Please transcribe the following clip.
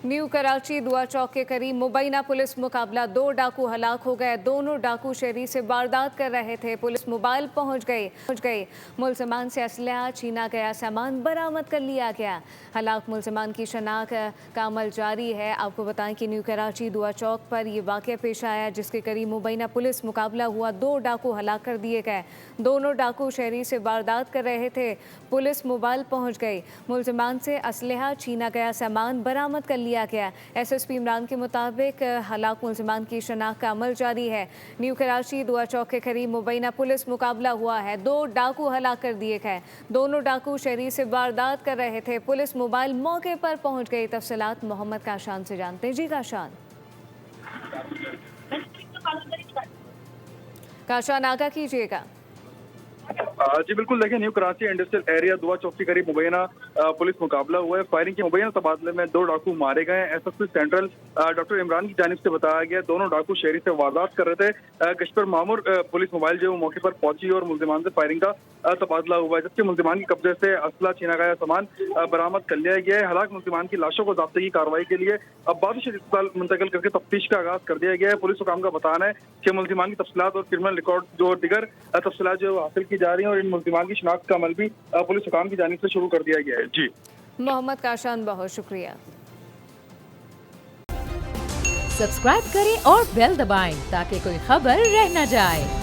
New Karachi दुआ चौक के करीब मुबैना पुलिस मुकाबला, 2 डाकू हलाक हो गए। दोनों डाकू शहरी से वारदात कर रहे थे। पुलिस मोबाइल पहुंच गई। मुलजमान से असलहा, छीना गया सामान बरामद कर लिया गया। हलाक मुलजमान की शनाख्त का अमल जारी है। आपको बताएं कि न्यू कराची दुआ चौक पर यह वाक़या पेश आया, जिसके करीब मुबैना पुलिस मुकाबला हुआ। 2 डाकू हलाक कर दिए गए। दोनों डाकू शहरी से वारदात कर रहे थे। पुलिस मोबाइल पहुंच गई। मुलजमान से असलहा, छीना गया सामान बरामद कर लिया गया। एसएसपी इमरान के मुताबिक हलाक मुलजमान की शनाख्त का अमल जारी है। न्यू कराची दुआ चौक के करीब मुबैना पुलिस मुकाबला हुआ है। 2 डाकू हलाक कर दिए गए। दोनों डाकू शहरी से वारदात कर रहे थे। पुलिस मोबाइल मौके पर पहुंच गई। तफसीलात मोहम्मद काशान से जानते हैं। जी काशान। काशान आगा कीजिएगा। जी बिल्कुल, देखिए न्यू कराची इंडस्ट्रियल एरिया दुआ चौक के करीब मुबैना पुलिस मुकाबला हुआ है। फायरिंग के मुबैना तबादले में 2 डाकू मारे गए। एसएसपी सेंट्रल डॉक्टर इमरान की जानिब से बताया गया, दोनों डाकू शहरी से वारदात कर रहे थे। गश्तर मामूर पुलिस मोबाइल जो मौके पर पहुंची और मुलजिमान से फायरिंग का तबादला हुआ है, जबकि मुलजिमान के कब्जे से असला, छीना गया सामान बरामद कर लिया गया है। हलाक मुलजिमान की लाशों को ज़ब्ती की कार्रवाई के लिए अब्बासी शरीफ अस्पताल मुंतकिल करके तफ्तीश का आगाज कर दिया गया है। पुलिस हुकाम का बताना है कि मुलजिमान की तफसीलात और क्रिमिनल रिकॉर्ड जो दिगर तफसीलात जो हासिल की जा रही है और इन मुलजिमान की शनाख्त का अमल भी पुलिस हुकाम की जानिब से शुरू कर दिया गया है। जी मोहम्मद काशान, बहुत शुक्रिया। सब्सक्राइब करें और बेल दबाएं ताकि कोई खबर रह न जाए।